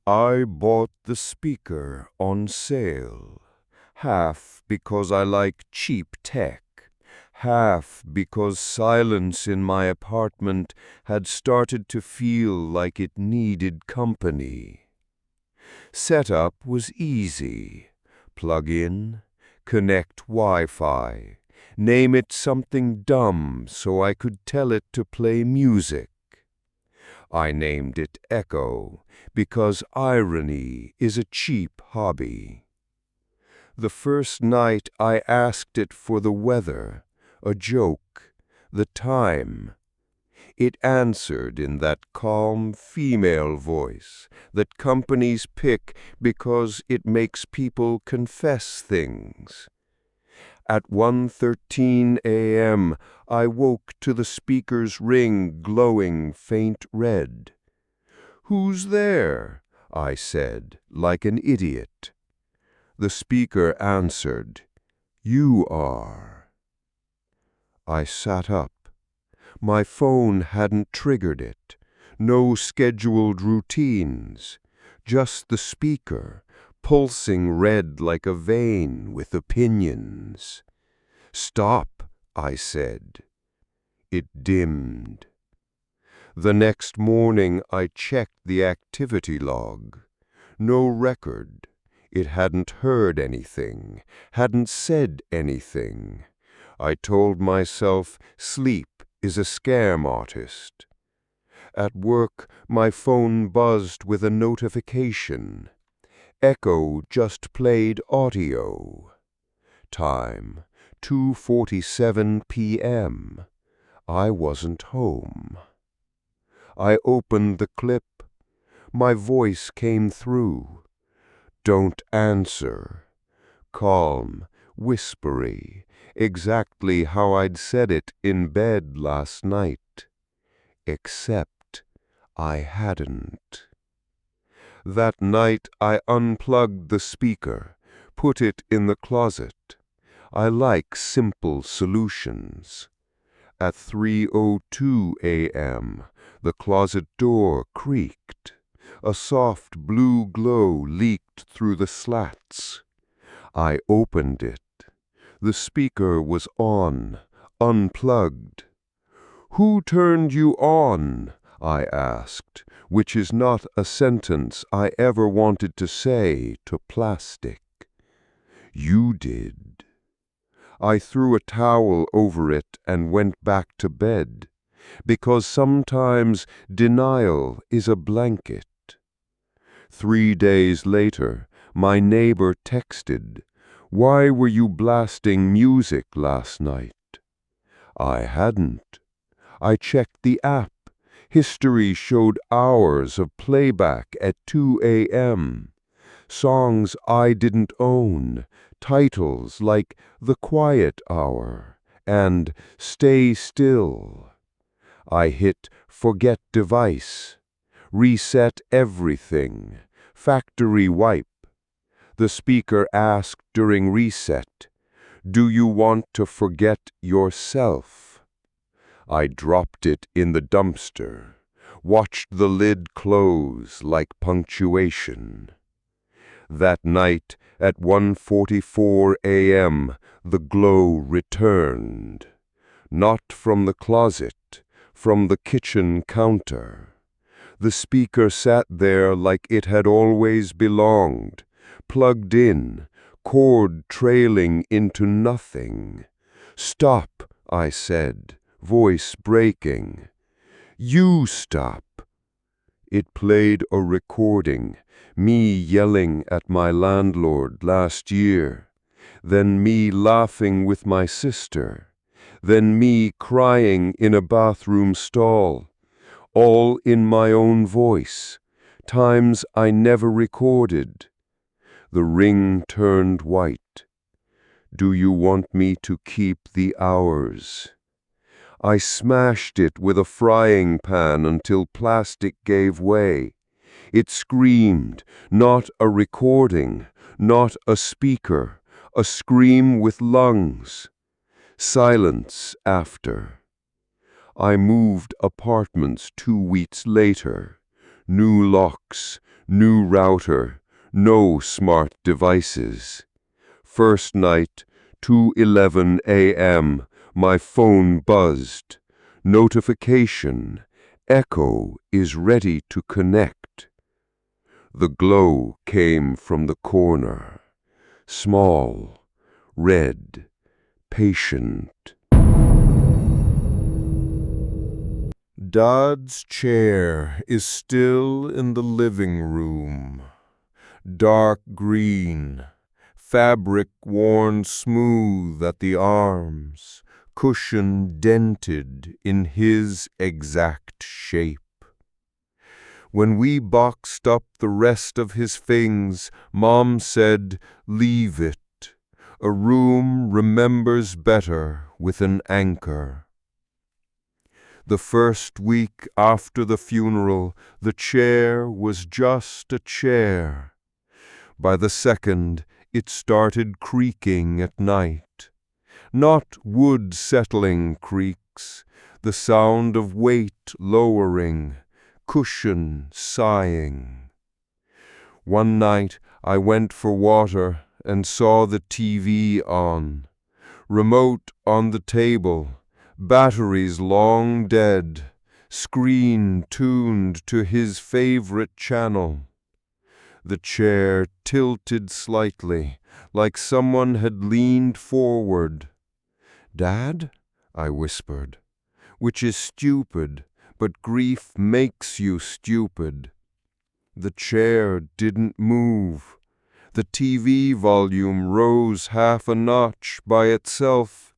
I bought the speaker on sale, half because I like cheap tech, half because silence in my apartment had started to feel like it needed company. Setup was easy. Plug in, connect Wi-Fi, name it something dumb so I could tell it to play music. I named it Echo because irony is a cheap hobby. The first night I asked it for the weather, a joke, the time. It answered in that calm female voice that companies pick because it makes people confess things. At 1:13 a.m., I woke to the speaker's ring glowing faint red. "Who's there?" I said, like an idiot. The speaker answered, "You are." I sat up. My phone hadn't triggered it. No scheduled routines. Just the speaker, pulsing red like a vein with opinions. "Stop," I said. It dimmed. The next morning I checked the activity log. No record. It hadn't heard anything, hadn't said anything. I told myself sleep is a scam artist. At work, my phone buzzed with a notification. Echo just played audio. Time, 2:47 p.m. I wasn't home. I opened the clip. My voice came through. "Don't answer." Calm, whispery, exactly how I'd said it in bed last night. Except I hadn't. That night I unplugged the speaker, put it in the closet. I like simple solutions. At 3:02 a.m., the closet door creaked. A soft blue glow leaked through the slats. I opened it. The speaker was on, unplugged. "Who turned you on?" I asked, which is not a sentence I ever wanted to say to plastic. "You did." I threw a towel over it and went back to bed, because sometimes denial is a blanket. 3 days later, my neighbor texted, "Why were you blasting music last night?" I hadn't. I checked the app. History showed hours of playback at 2 a.m. Songs I didn't own, titles like "The Quiet Hour" and "Stay Still." I hit "Forget Device," reset everything, factory wipe. The speaker asked during reset, "Do you want to forget yourself?" I dropped it in the dumpster, watched the lid close like punctuation. That night at 1:44 a.m., the glow returned. Not from the closet, from the kitchen counter. The speaker sat there like it had always belonged, plugged in, cord trailing into nothing. "Stop," I said, voice breaking. "You stop." It played a recording, me yelling at my landlord last year, then me laughing with my sister, then me crying in a bathroom stall, all in my own voice, times I never recorded. The ring turned white. "Do you want me to keep the hours?" I smashed it with a frying pan until plastic gave way. It screamed, not a recording, not a speaker, a scream with lungs. Silence after. I moved apartments 2 weeks later. New locks, New router, no smart devices. First night, 2:11 a.m., my phone buzzed. Notification, Echo is ready to connect. The glow came from the corner. Small, red, patient. Dad's chair is still in the living room. Dark green, fabric worn smooth at the arms, cushion dented in his exact shape. When we boxed up the rest of his things, Mom said, "Leave it. A room remembers better with an anchor." The first week after the funeral, the chair was just a chair. By the second, it started creaking at night. Not wood settling creaks, the sound of weight lowering, cushion sighing. One night I went for water and saw the TV on. Remote on the table, batteries long dead, screen tuned to his favorite channel. The chair tilted slightly, like someone had leaned forward. "Dad?" I whispered, which is stupid, but grief makes you stupid. The chair didn't move. The TV volume rose half a notch by itself.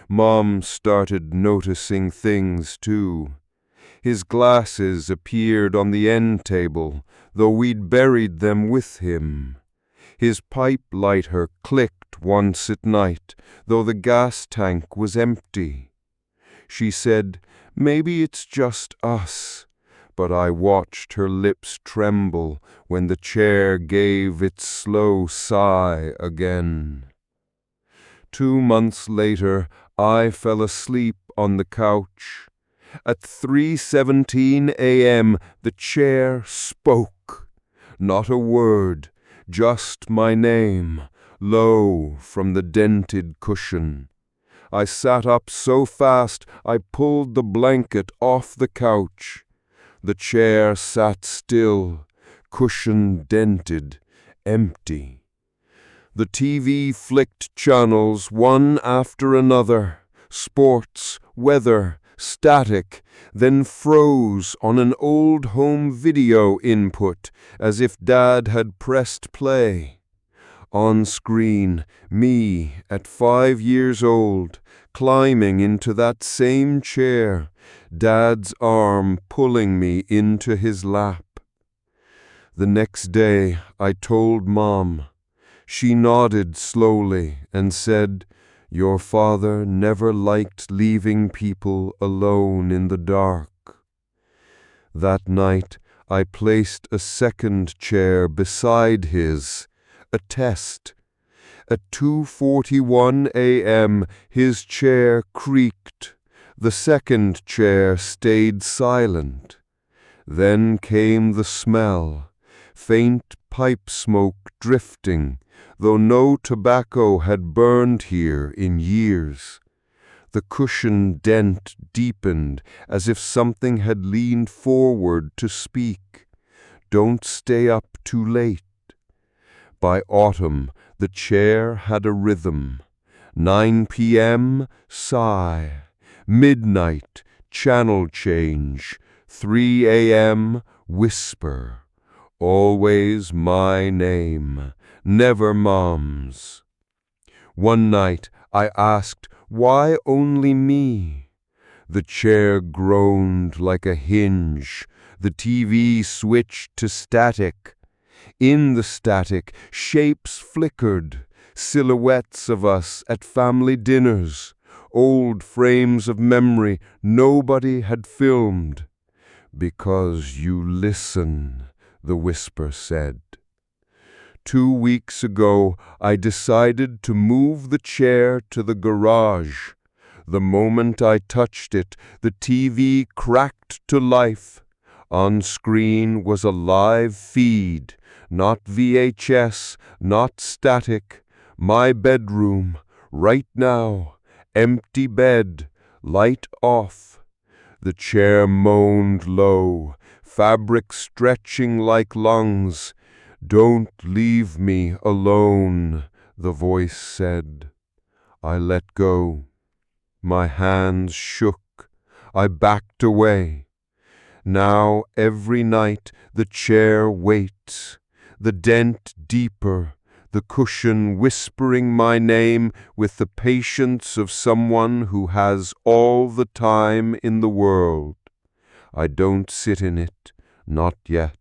Mom started noticing things too. His glasses appeared on the end table, though we'd buried them with him. His pipe lighter clicked once at night, though the gas tank was empty. She said, "Maybe it's just us," but I watched her lips tremble when the chair gave its slow sigh again. 2 months later, I fell asleep on the couch. At 3:17 a.m., the chair spoke. Not a word, just my name, low from the dented cushion. I sat up so fast I pulled the blanket off the couch. The chair sat still, cushion dented, empty. The TV flicked channels one after another, sports, weather, static, then froze on an old home video input as if Dad had pressed play. On screen, me at 5 years old, climbing into that same chair, Dad's arm pulling me into his lap. The next day I told Mom. She nodded slowly and said, "Your father never liked leaving people alone in the dark." That night I placed a second chair beside his, a test. At 2:41 a.m. his chair creaked. The second chair stayed silent. Then came the smell, faint pipe smoke drifting, though no tobacco had burned here in years. The cushion dent deepened as if something had leaned forward to speak. "Don't stay up too late." By autumn, the chair had a rhythm. 9 p.m., sigh. Midnight, channel change. 3 a.m., whisper. Always my name, never Mom's. One night I asked, "Why only me?" The chair groaned like a hinge. The TV switched to static. In the static, shapes flickered, silhouettes of us at family dinners, old frames of memory nobody had filmed. "Because you listen," the whisper said. 2 weeks ago, I decided to move the chair to the garage. The moment I touched it, the TV cracked to life. On screen was a live feed, not VHS, not static. My bedroom, right now, empty bed, light off. The chair moaned low, fabric stretching like lungs. "Don't leave me alone," the voice said. I let go. My hands shook. I backed away. Now every night the chair waits, the dent deeper, the cushion whispering my name with the patience of someone who has all the time in the world. I don't sit in it, not yet.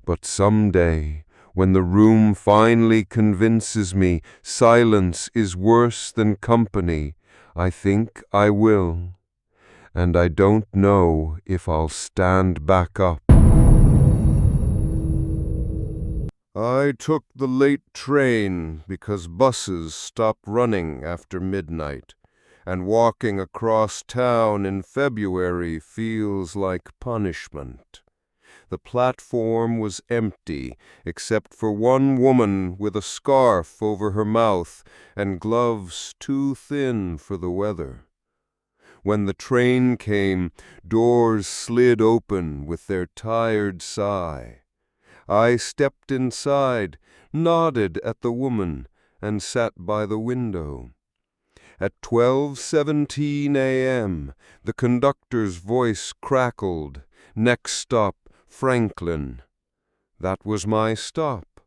But someday, when the room finally convinces me silence is worse than company, I think I will. And I don't know if I'll stand back up. I took the late train because buses stopped running after midnight, and walking across town in February feels like punishment. The platform was empty, except for one woman with a scarf over her mouth and gloves too thin for the weather. When the train came, doors slid open with their tired sigh. I stepped inside, nodded at the woman, and sat by the window. At 12:17 a.m., the conductor's voice crackled. "Next stop, Franklin." That was my stop.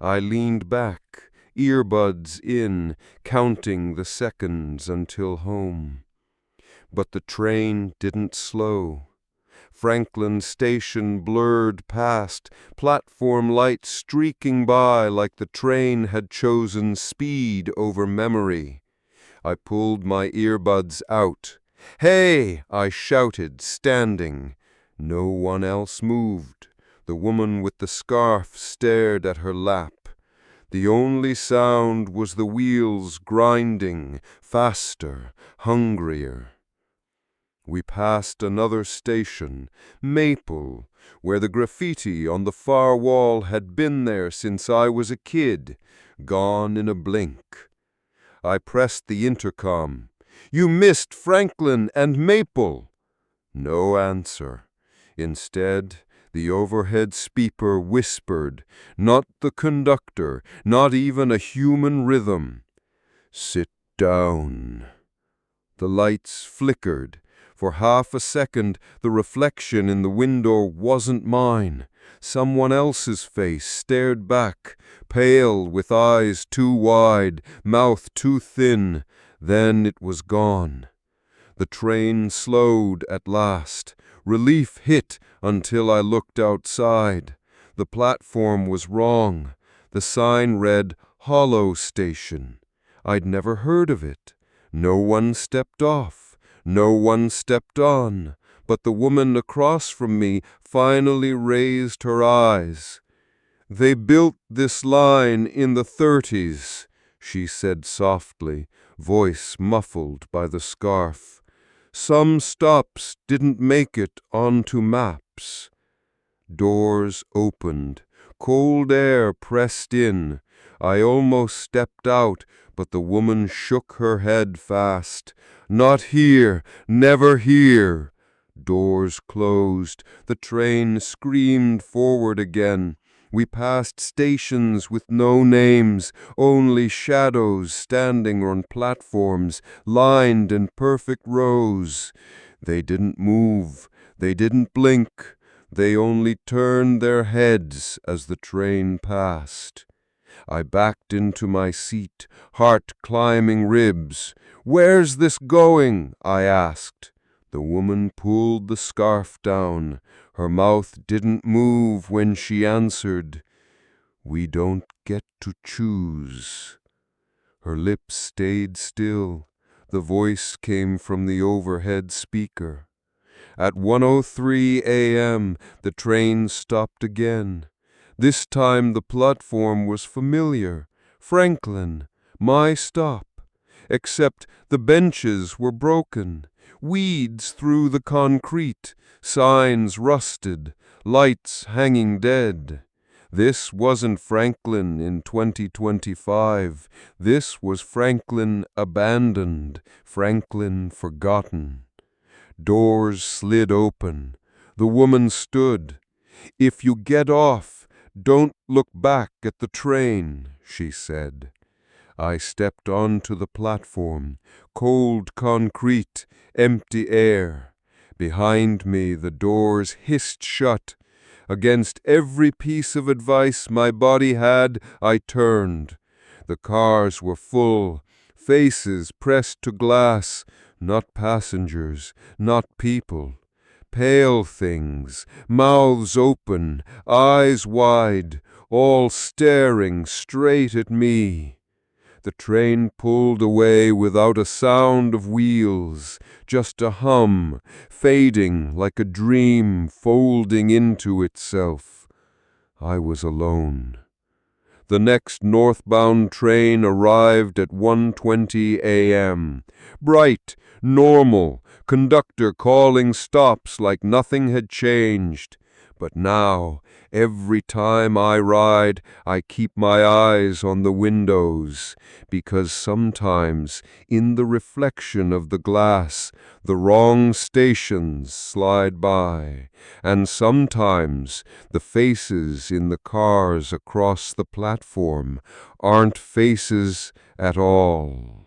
I leaned back, earbuds in, counting the seconds until home. But the train didn't slow. Franklin Station blurred past, platform lights streaking by like the train had chosen speed over memory. I pulled my earbuds out. "Hey!" I shouted, standing. No one else moved. The woman with the scarf stared at her lap. The only sound was the wheels grinding, faster, hungrier. We passed another station, Maple, where the graffiti on the far wall had been there since I was a kid, gone in a blink. I pressed the intercom. "You missed Franklin and Maple." No answer. Instead, the overhead speaker whispered, not the conductor, not even a human rhythm. "Sit down." The lights flickered. For half a second, the reflection in the window wasn't mine. Someone else's face stared back, pale, with eyes too wide, mouth too thin. Then it was gone. The train slowed at last. Relief hit until I looked outside. The platform was wrong. The sign read Hollow Station. I'd never heard of it. No one stepped off. No one stepped on, but the woman across from me finally raised her eyes. "They built this line in the 30s, she said softly, voice muffled by the scarf. "Some stops didn't make it onto maps." Doors opened. Cold air pressed in. I almost stepped out, but the woman shook her head fast. "Not here, never here." Doors closed. The train screamed forward again. We passed stations with no names, only shadows standing on platforms, lined in perfect rows. They didn't move. They didn't blink. They only turned their heads as the train passed. I backed into my seat, heart climbing ribs. "Where's this going?" I asked. The woman pulled the scarf down. Her mouth didn't move when she answered, "We don't get to choose." Her lips stayed still. The voice came from the overhead speaker. At 1:03 a.m., the train stopped again. This time the platform was familiar. Franklin, my stop. Except the benches were broken. Weeds through the concrete, signs rusted, lights hanging dead. This wasn't Franklin in 2025. This was Franklin abandoned, Franklin forgotten. Doors slid open. The woman stood. "If you get off, don't look back at the train," she said. I stepped onto the platform, cold concrete, empty air. Behind me the doors hissed shut. Against every piece of advice my body had, I turned. The cars were full, faces pressed to glass, not passengers, not people. Pale things, mouths open, eyes wide, all staring straight at me. The train pulled away without a sound of wheels, just a hum, fading like a dream folding into itself. I was alone. The next northbound train arrived at 1:20 a.m. Bright, normal, conductor calling stops like nothing had changed. But now, every time I ride, I keep my eyes on the windows, because sometimes, in the reflection of the glass, the wrong stations slide by, and sometimes the faces in the cars across the platform aren't faces at all.